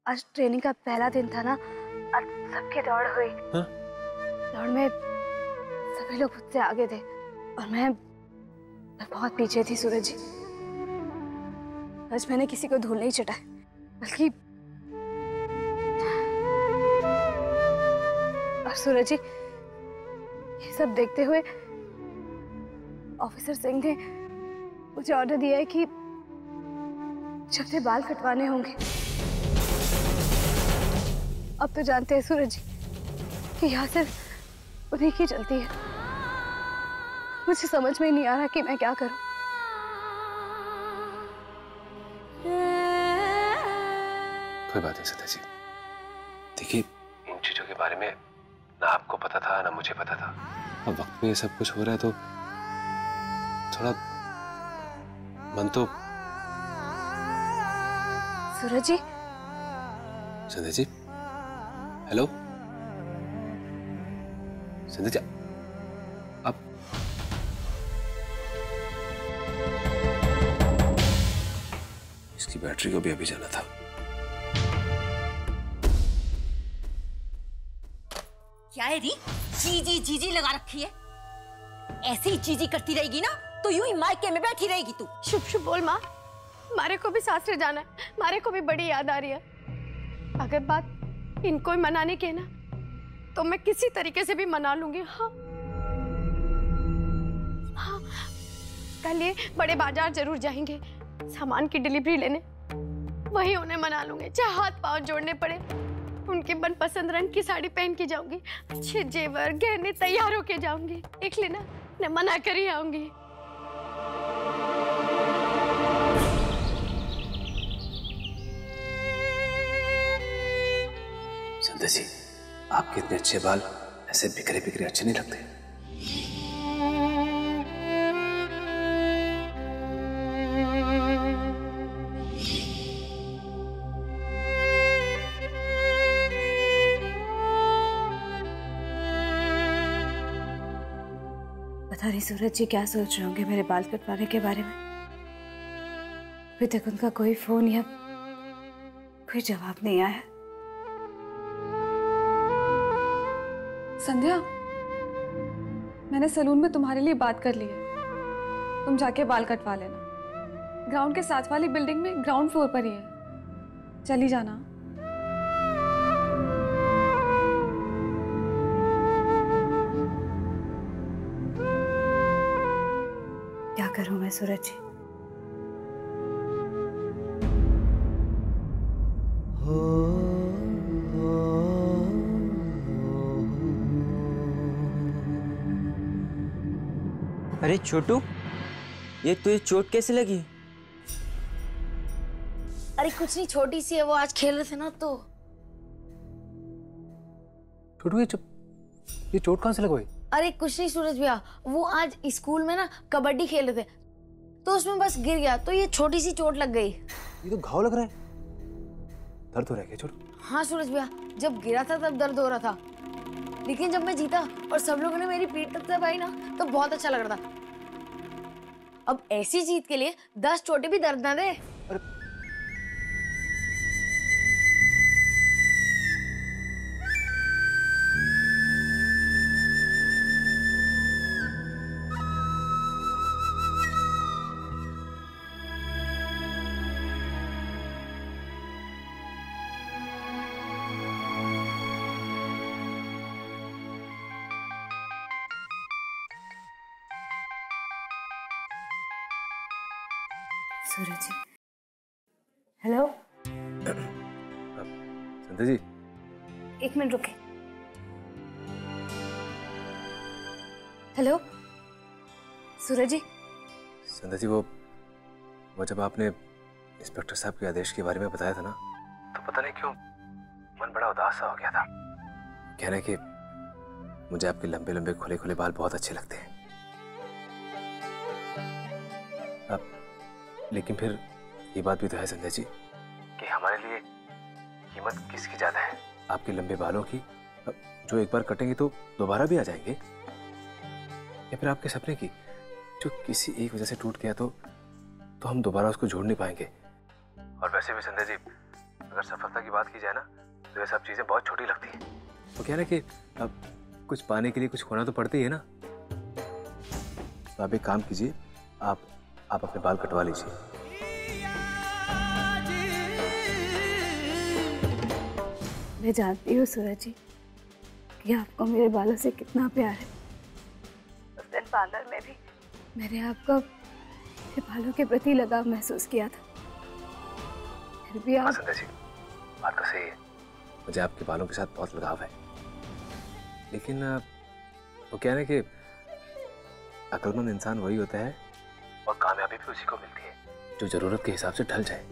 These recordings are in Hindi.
आज ट्रेनिंग का पहला दिन था ना, आज सबकी दौड़ हुई। हाँ? दौड़ में सभी लोग मुझसे आगे थे और मैं बहुत पीछे थी सूरज जी। आज मैंने किसी को धूल नहीं चटाया, बल्कि और सूरज जी, ये सब देखते हुए ऑफिसर सिंह ने मुझे ऑर्डर दिया है कि जब से बाल कटवाने होंगे। अब तो जानते हैं सूरज जी कि यहाँ सिर्फ उन्हीं की चलती है। मुझे समझ में ही नहीं आ रहा कि मैं क्या करूं। कोई बात नहीं सत्या जी, देखिए इन चीजों के बारे में ना आपको पता था ना मुझे पता था। अब वक्त में ये सब कुछ हो रहा है तो थोड़ा मन तो। सूरज जी। संध्या जी, हेलो संध्या जी, आप इसकी बैटरी को भी अभी जाना था। क्या है री? चीजी चीजी लगा रखी है। ऐसे ही चीजी करती रहेगी ना तो यूं ही मायके में बैठी रहेगी तू। शुभ शुभ बोल माँ, मारे को भी सासरे जाना है, मारे को भी बड़ी याद आ रही है। अगर बात इनको ही मनाने की है ना तो मैं किसी तरीके से भी मना लूंगी। हाँ हाँ, कल ये बड़े बाजार जरूर जाएंगे सामान की डिलीवरी लेने, वही उन्हें मना लूंगी। चाहे हाथ पांव जोड़ने पड़े, उनके मनपसंद रंग की साड़ी पहन के जाऊंगी, अच्छे जेवर गहने तैयार होके जाऊंगी। देख लेना, मैं मना कर ही आऊंगी। संध्या जी, आपके इतने अच्छे बाल ऐसे बिखरे बिखरे अच्छे नहीं लगते। पता नहीं सूरज जी क्या सोच रहे होंगे मेरे बाल कटवाने के बारे में। अभी तक उनका कोई फोन या कोई जवाब नहीं आया। संध्या, मैंने सैलून में तुम्हारे लिए बात कर ली है, तुम जाके बाल कटवा लेना। ग्राउंड के साथ वाली बिल्डिंग में ग्राउंड फ्लोर पर ही है, चली जाना। क्या करूं मैं सूरज जी? अरे छोटू, ये तुझे चोट कैसे लगी? अरे कुछ नहीं, छोटी सी है, वो आज खेल रहे थे ना तो। छोटू ये चोट कहाँ से लगवाई? अरे कुछ नहीं सूरज भैया, वो आज स्कूल में ना कबड्डी खेल रहे थे तो उसमें बस गिर गया तो ये छोटी सी चोट लग गई। ये तो घाव लग रहा है, दर्द हो रहा है क्या छोटू? हाँ सूरज भैया, जब गिरा था तब दर्द हो रहा था, लेकिन जब मैं जीता और सब लोगों ने मेरी पीठ तक दबाई ना तो बहुत अच्छा लग रहा था। अब ऐसी जीत के लिए 10 चोटें भी दर्द ना दे। सूरज जी, हेलो। संध्या जी, एक मिनट रुके। हेलो सूरज जी। संध्या जी, वो जब आपने इंस्पेक्टर साहब के आदेश के बारे में बताया था ना तो पता नहीं क्यों मन बड़ा उदास सा हो गया था। कह रहे कि मुझे आपके लंबे लंबे खुले खुले बाल बहुत अच्छे लगते हैं। लेकिन फिर ये बात भी तो है संध्या जी कि हमारे लिए कीमत किसकी ज्यादा है, आपके लंबे बालों की जो एक बार कटेंगे तो दोबारा भी आ जाएंगे, या फिर आपके सपने की जो किसी एक वजह से टूट गया तो हम दोबारा उसको जोड़ नहीं पाएंगे। और वैसे भी संध्या जी, अगर सफलता की बात की जाए ना तो ये सब चीजें बहुत छोटी लगती हैं। तो क्या है ना कि अब कुछ पाने के लिए कुछ खोना तो पड़ता ही है ना। तो आप एक काम कीजिए, आप अपने बाल कटवा लीजिए। मैं जानती हूँ सूरज जी कि आपको मेरे बालों से कितना प्यार है। उस दिन पार्लर में भी मैंने आपको मेरे बालों के प्रति लगाव महसूस किया था, फिर भी आप। संध्या जी, बात तो सही है, मुझे आपके बालों के साथ बहुत लगाव है, लेकिन वो क्या है ना कि अक्लमंद इंसान वही होता है और कामयाबी भी उसी को मिलती है जो जरूरत के हिसाब से ढल जाए।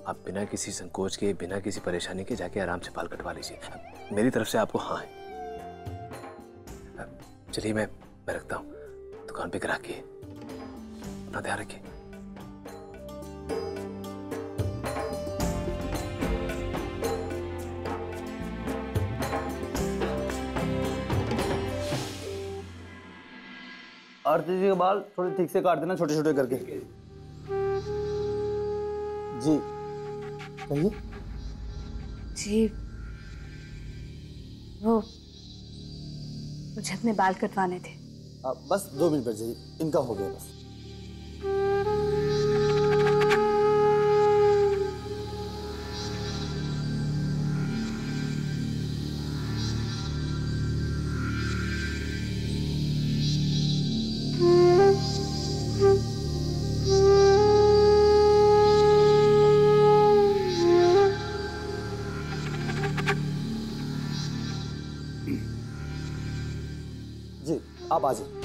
आप बिना किसी संकोच के, बिना किसी परेशानी के जाके आराम से बाल कटवा लीजिए। मेरी तरफ से आपको हाँ है। चलिए मैं रखता हूँ, दुकान पे ग्राहक है, अपना ध्यान रखिए। आरती जी के बाल थोड़े ठीक से काट देना, छोटे छोटे करके। जी कहिए। जी वो मुझे अपने बाल कटवाने थे। बस 2 मिनट बैठ जाइए, इनका हो गया बस। जी आप आ जाइए।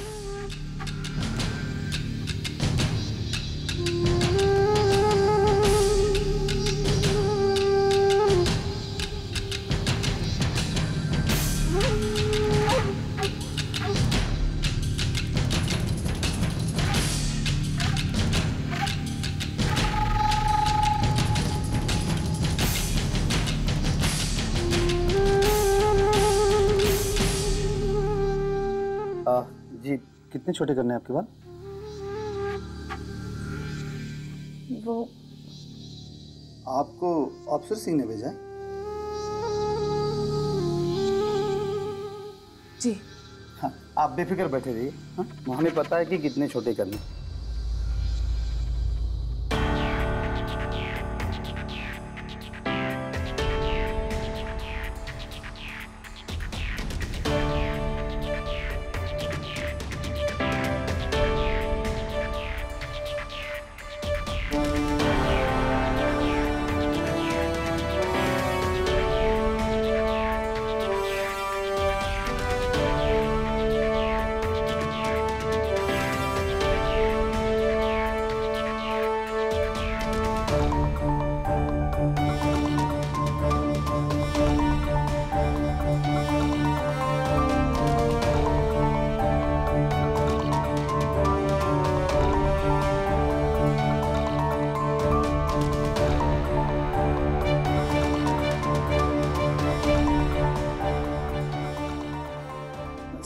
जी कितने छोटे करने हैं आपके बाल? वो आपको ऑफिसर सिंह ने भेजा है? जी हाँ, आप बेफिक्र बैठे रहिए। हाँ, हमें पता है कि कितने छोटे करने।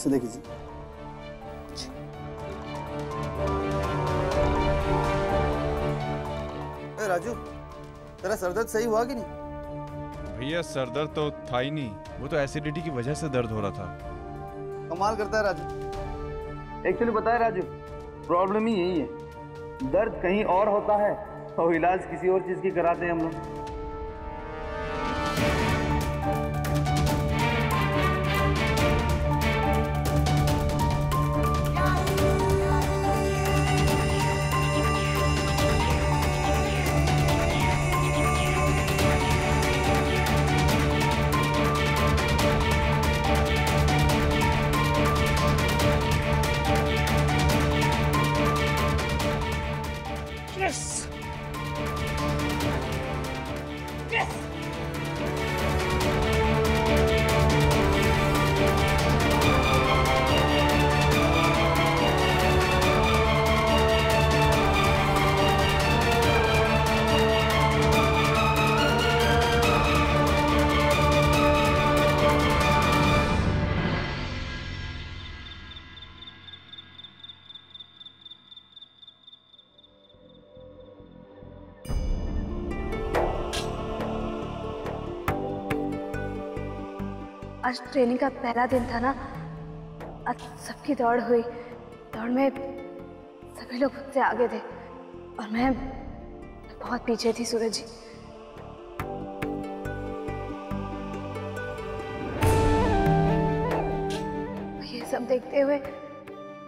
सीधे कीजिए। राजू, तेरा सरदर्द सही हुआ कि नहीं? भैया सरदर्द तो था ही नहीं, वो तो एसिडिटी की वजह से दर्द हो रहा था। कमाल करता है राजू। एक्चुअली पता है राजू, प्रॉब्लम ही यही है, दर्द कहीं और होता है और इलाज किसी और चीज की कराते हैं हम लोग। आज ट्रेनिंग का पहला दिन था ना, आज सबकी दौड़ हुई। दौड़ में सभी लोग मुझसे आगे थे और मैं बहुत पीछे थी सूरज जी। ये सब देखते हुए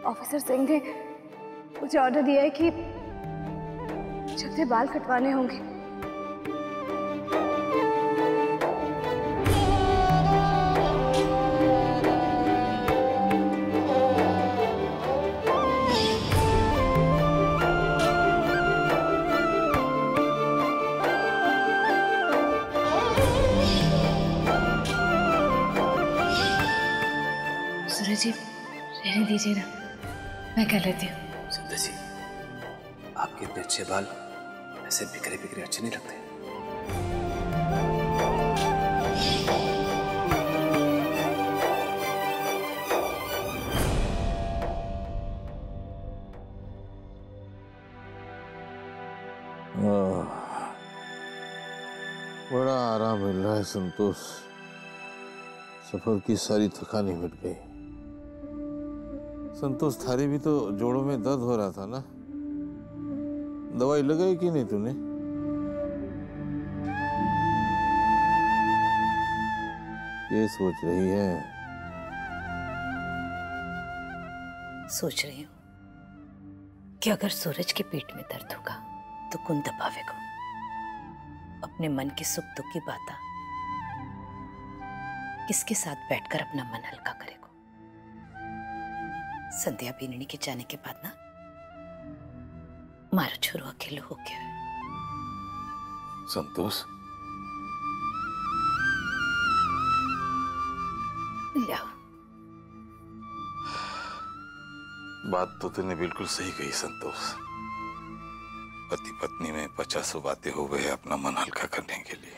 ऑफिसर सिंह ने मुझे ऑर्डर दिया है कि मुझे बाल कटवाने होंगे। सूरज जी रहने दीजिए ना, मैं कर लेती हूँ। संध्या जी, आपके इतने अच्छे बाल ऐसे बिखरे बिखरे अच्छे नहीं लगते। बड़ा आराम मिल रहा है संतोष, सफर की सारी थकानी मिट गई। संतोष, थारी भी तो जोड़ों में दर्द हो रहा था ना, दवाई लगाई कि नहीं तूने? ये सोच रही है? सोच रही हूँ कि अगर सूरज की पीठ में दर्द होगा तो कौन दबावेगा? अपने मन की सुख दुख की बात किसके साथ बैठकर अपना मन हल्का करेगा? संध्या बीननी के जाने के बाद ना मारो छोरो अकेले हो गया। संतोष, लाओ। बात तो तूने बिल्कुल सही कही संतोष। पति पत्नी में 50 बातें हो गए अपना मन हल्का करने के लिए,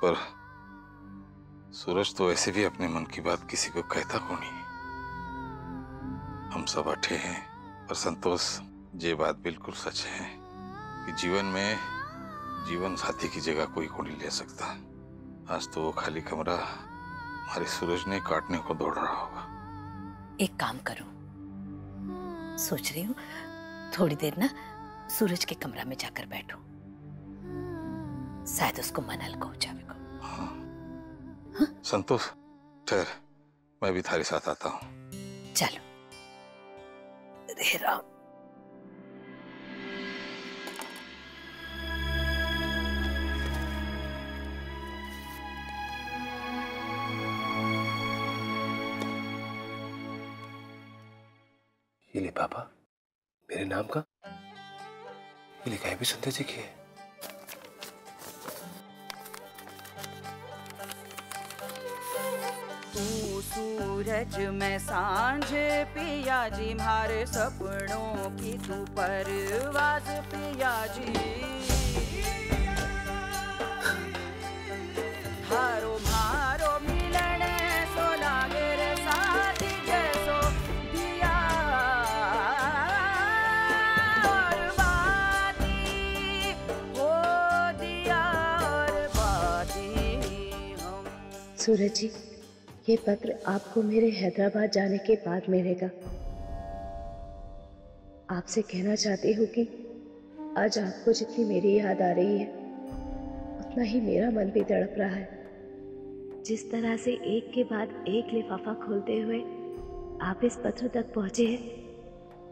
पर सूरज तो ऐसे भी अपने मन की बात किसी को कहता कौन ही। हम सब अठे हैं, पर संतोष ये बात बिल्कुल सच है कि जीवन में जीवन साथी की जगह कोई को नहीं ले सकता। आज तो वो खाली कमरा हमारे सूरज ने काटने को दौड़ रहा होगा। एक काम करूं, सोच रही हूँ थोड़ी देर ना सूरज के कमरा में जाकर बैठूं, शायद उसको मन हल्का हो जाएगा। हाँ। हाँ? संतोष ठहर, मैं भी थारे साथ आता हूँ। चलो रहा। ये ले पापा, मेरे नाम का ये लिखाई भी संध्या जी की है। तू सूरज में सांझ पिया जी, मारे सपनों की तू परवाज पिया जी। हारो मारो मिलन सो लागे रे साथी जैसो दिया और बाती हो दिया और बाती हम। सूरज जी, ये पत्र आपको मेरे हैदराबाद जाने के बाद मिलेगा। आपसे कहना चाहती हूँ कि आज आपको जितनी मेरी याद आ रही है उतना ही मेरा मन भी तड़प रहा है। जिस तरह से एक के बाद एक लिफाफा खोलते हुए आप इस पत्र तक पहुँचे हैं,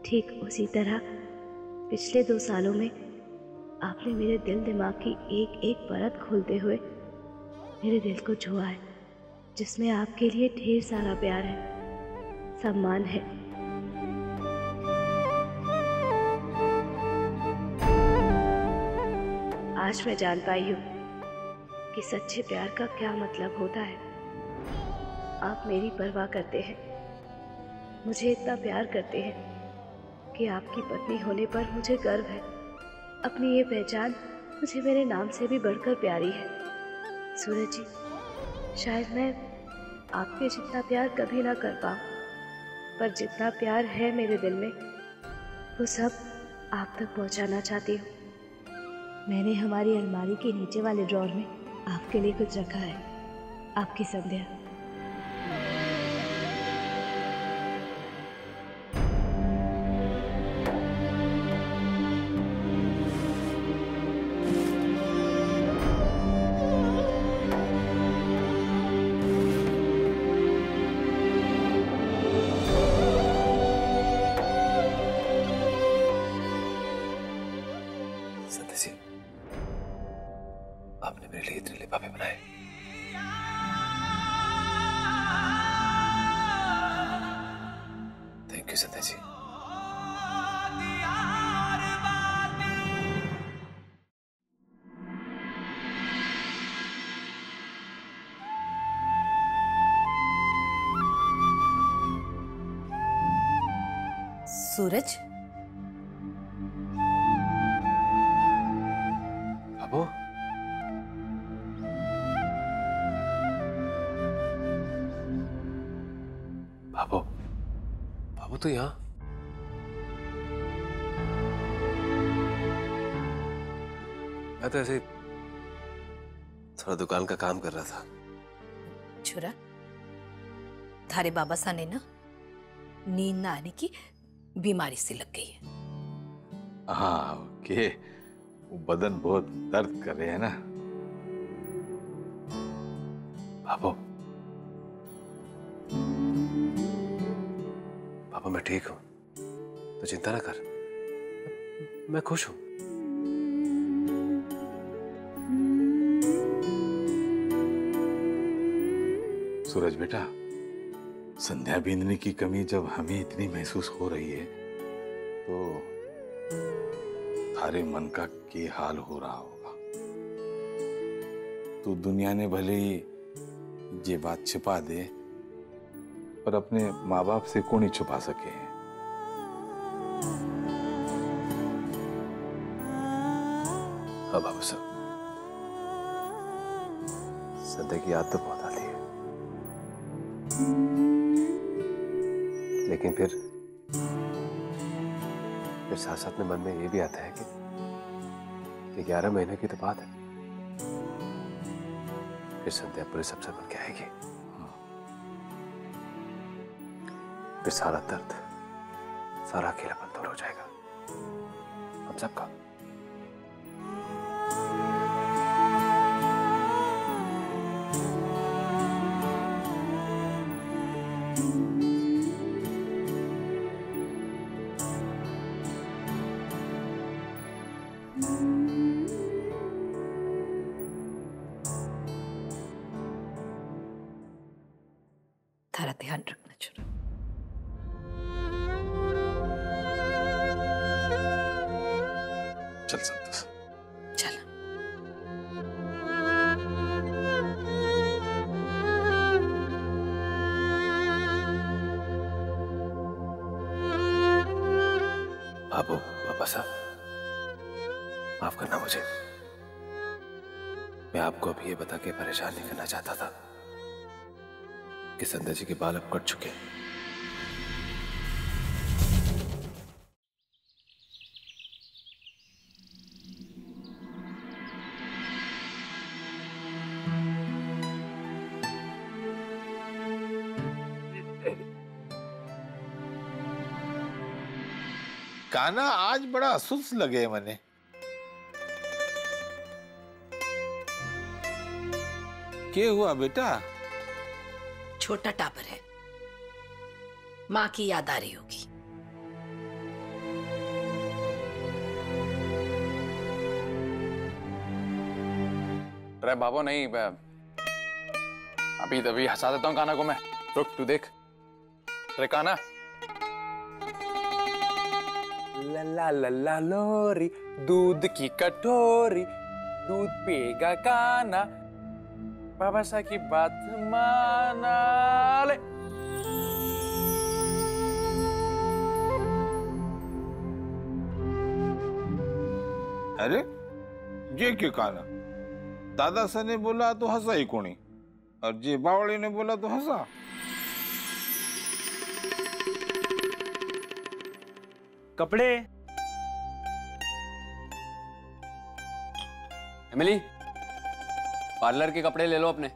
ठीक उसी तरह पिछले 2 सालों में आपने मेरे दिल दिमाग की एक एक परत खोलते हुए मेरे दिल को छुआ है, जिसमें आपके लिए ढेर सारा प्यार है, सम्मान है। आज मैं जान पाई हूँ कि सच्चे प्यार का क्या मतलब होता है। आप मेरी परवाह करते हैं, मुझे इतना प्यार करते हैं कि आपकी पत्नी होने पर मुझे गर्व है। अपनी ये पहचान मुझे मेरे नाम से भी बढ़कर प्यारी है। सूरज जी, शायद मैं आपके जितना प्यार कभी ना कर पाऊँ, पर जितना प्यार है मेरे दिल में वो सब आप तक पहुँचाना चाहती हूँ। मैंने हमारी अलमारी के नीचे वाले ड्रॉर में आपके लिए कुछ रखा है, आपकी संध्या। संध्या जी, आपने मेरे लिए इतने लिफाफे बनाए। Thank you Sandhya ji. सूरज, बाबू, बाबू, बाबू तो यहाँ। मैं तो ऐसे थोड़ा दुकान का काम कर रहा था। छुरा, थारे बाबा सा ने ना नींद ना आने की बीमारी से लग गई है। हाँ, के वो बदन बहुत दर्द कर रहे हैं ना। बाबू, बाबू मैं ठीक हूं, तो चिंता ना कर, मैं खुश हूं। सूरज बेटा, संध्या बिंदनी की कमी जब हमें इतनी महसूस हो रही है तो थारे मन का क्या हाल हो रहा होगा। तो दुनिया ने भले ही ये बात छिपा दे, पर अपने माँ बाप से कौन ही छुपा सके हैं। हाँ बाबू साहब, संध्या की याद तो बहुत आती है, लेकिन फिर साथ साथ में मन में ये भी आता है कि 11 महीने की तो बात है, फिर संध्या पूरे सबसे बन के आएगी। फिर सारा दर्द, सारा अकेलापन दूर हो जाएगा हम सबका। थारा ध्यान रखना छुरा। चल संतोष, चल। बाबू, पापा साहब, माफ करना मुझे। मैं आपको अब ये बता के परेशान नहीं करना चाहता था कि संध्या जी के बाल अब कट चुके हैं। काना आज बड़ा सुस्त लगे मने। क्या हुआ बेटा? छोटा टापर है, माँ की याद आ रही होगी। अरे बाबू नहीं, अभी तभी हंसा देता हूँ काना को मैं। रुक, तू देख। अरे काना, ला ला ला लोरी, दूध की कटोरी, दूध पिएगा काना, बाबा सा की बात माना ले। अरे ये क्यों काना? दादा सा ने बोला तो हंसा ही कोनी, और जे बावड़ी ने बोला तो हंसा। कपड़े। एमिली, पार्लर के कपड़े ले लो अपने।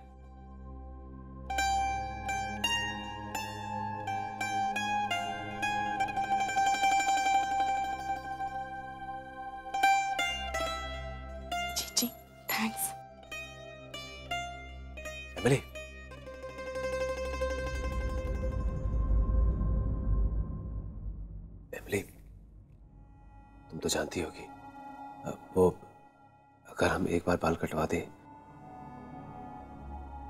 जी थैंक्स। एमिली, एमिली, तुम तो जानती होगी वो अगर हम एक बार बाल कटवा दें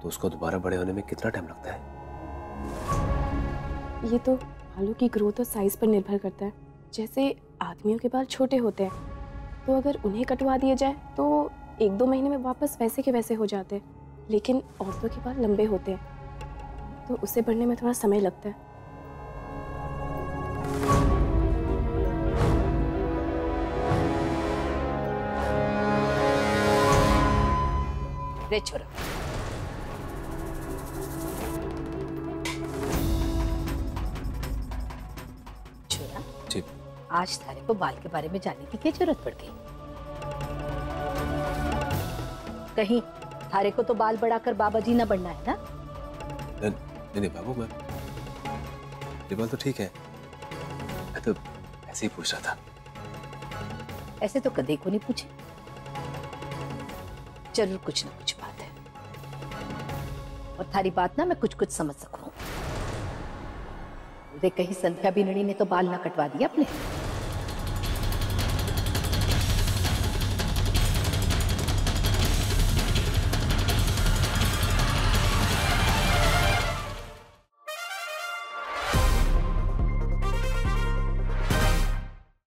तो उसको दोबारा बड़े होने में कितना टाइम लगता है? ये तो बालों की ग्रोथ और साइज पर निर्भर करता है। जैसे आदमियों के बाल छोटे होते हैं तो अगर उन्हें कटवा दिया जाए तो 1-2 महीने में वापस वैसे के वैसे हो जाते हैं, लेकिन औरतों के बाल लंबे होते हैं तो उसे बढ़ने में थोड़ा समय लगता है। रे छोरा, छोरा जी। आज थारे को बाल के बारे में जानने की क्या जरूरत पड़ गई? कहीं थारे को तो बाल बढ़ाकर बाबा जी ना बनना है ना? नहीं बाबू, मैं ये बात तो ठीक है, मैं तो ऐसे ही पूछ रहा था। ऐसे तो कदे को नहीं पूछे। जरूर कुछ ना कुछ बात है, और थारी बात ना मैं कुछ कुछ समझ सकूं। देख, कहीं संध्या बिनड़ी ने तो बाल ना कटवा दिया अपने?